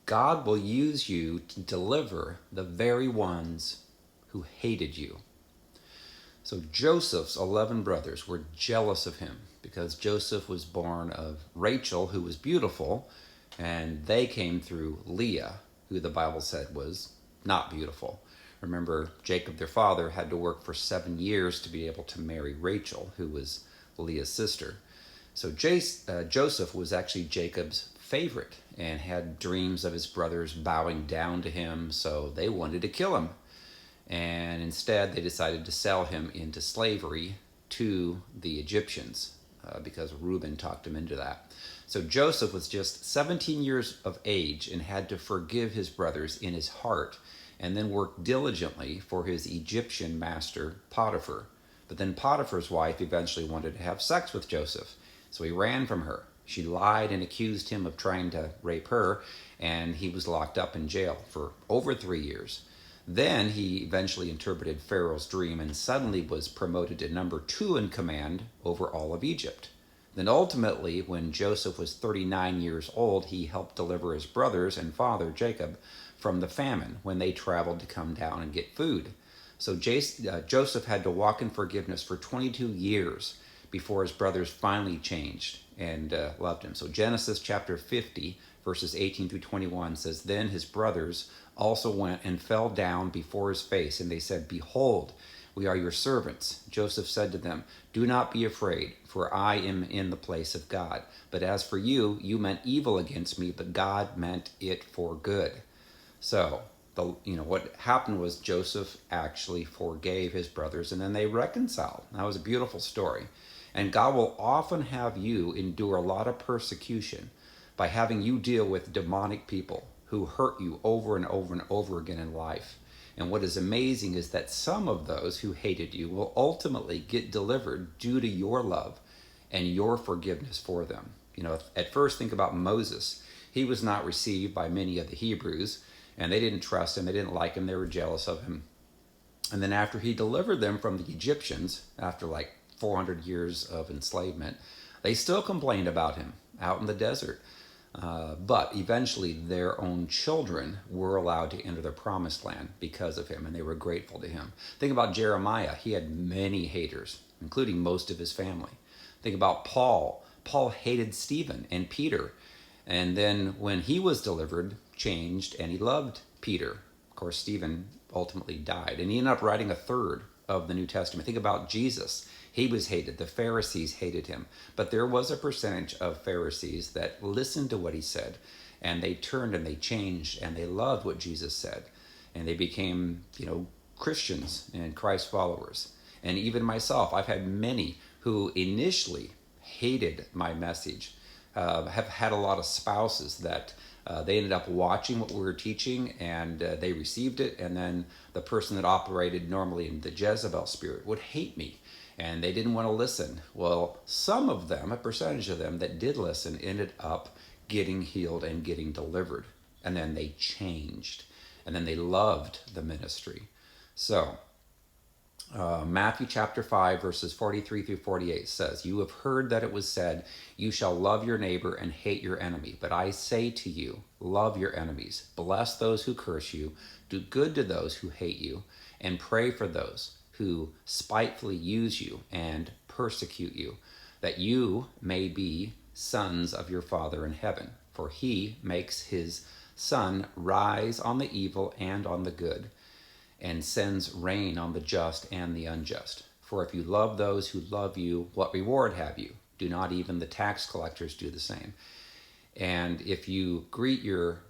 God will use you to deliver the very ones who hated you. So Joseph's 11 brothers were jealous of him because Joseph was born of Rachel, who was beautiful, and they came through Leah, who the Bible said was not beautiful. Remember, Jacob, their father, had to work for 7 years to be able to marry Rachel, who was Leah's sister. So Joseph was actually Jacob's favorite and had dreams of his brothers bowing down to him, so they wanted to kill him. And instead, they decided to sell him into slavery to the Egyptians because Reuben talked him into that. So Joseph was just 17 years of age and had to forgive his brothers in his heart and then work diligently for his Egyptian master, Potiphar. But then Potiphar's wife eventually wanted to have sex with Joseph, so he ran from her. She lied and accused him of trying to rape her, and he was locked up in jail for over 3 years. Then he eventually interpreted Pharaoh's dream and suddenly was promoted to number 2 in command over all of Egypt. Then ultimately, when Joseph was 39 years old, he helped deliver his brothers and father, Jacob, from the famine when they traveled to come down and get food. So Joseph had to walk in forgiveness for 22 years before his brothers finally changed and loved him. So Genesis chapter 50, verses 18 through 21 says, "Then his brothers also went and fell down before his face, and they said, 'Behold, we are your servants.' Joseph said to them, 'Do not be afraid, for I am in the place of God. But as for you, you meant evil against me, but God meant it for good.'" So, what happened was Joseph actually forgave his brothers, and then they reconciled. That was a beautiful story. And God will often have you endure a lot of persecution by having you deal with demonic people who hurt you over and over and over again in life. And what is amazing is that some of those who hated you will ultimately get delivered due to your love and your forgiveness for them. At first, think about Moses. He was not received by many of the Hebrews, and they didn't trust him, they didn't like him, they were jealous of him. And then after he delivered them from the Egyptians, after like 400 years of enslavement, they still complained about him out in the desert. But eventually their own children were allowed to enter the promised land because of him, and they were grateful to him. Think about Jeremiah. He had many haters, including most of his family. Think about Paul. Paul hated Stephen and Peter. And then when he was delivered, changed, and he loved Peter. Of course, Stephen ultimately died, and he ended up writing a third of the New Testament. Think about Jesus. He was hated. The Pharisees hated him. But there was a percentage of Pharisees that listened to what he said, and they turned and they changed, and they loved what Jesus said. And they became, Christians and Christ followers. And even myself, I've had many who initially hated my message, have had a lot of spouses that they ended up watching what we were teaching, and they received it, and then the person that operated normally in the Jezebel spirit would hate me, and they didn't want to listen. Well, some of them, a percentage of them that did listen, ended up getting healed and getting delivered, and then they changed, and then they loved the ministry. So Matthew chapter 5, verses 43 through 48 says, "You have heard that it was said, 'You shall love your neighbor and hate your enemy.' But I say to you, love your enemies, bless those who curse you, do good to those who hate you, and pray for those who spitefully use you and persecute you, that you may be sons of your Father in heaven. For he makes his sun rise on the evil and on the good, and sends rain on the just and the unjust. For if you love those who love you, what reward have you? Do not even the tax collectors do the same? And if you greet your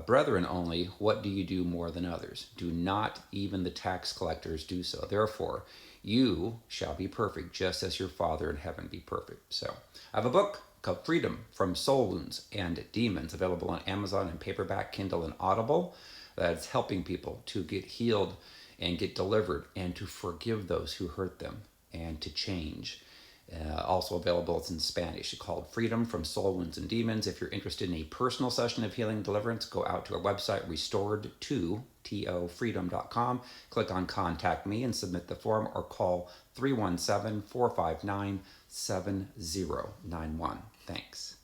brethren only, what do you do more than others? Do not even the tax collectors do so? Therefore, you shall be perfect, just as your Father in heaven be perfect." So I have a book called Freedom from Soul Wounds and Demons, available on Amazon in paperback, Kindle, and Audible. That's helping people to get healed and get delivered and to forgive those who hurt them and to change. Also available, it's in Spanish, called Freedom from Soul Wounds and Demons. If you're interested in a personal session of healing and deliverance, go out to our website, restored2tofreedom.com. Click on Contact Me and submit the form, or call 317-459-7091. Thanks.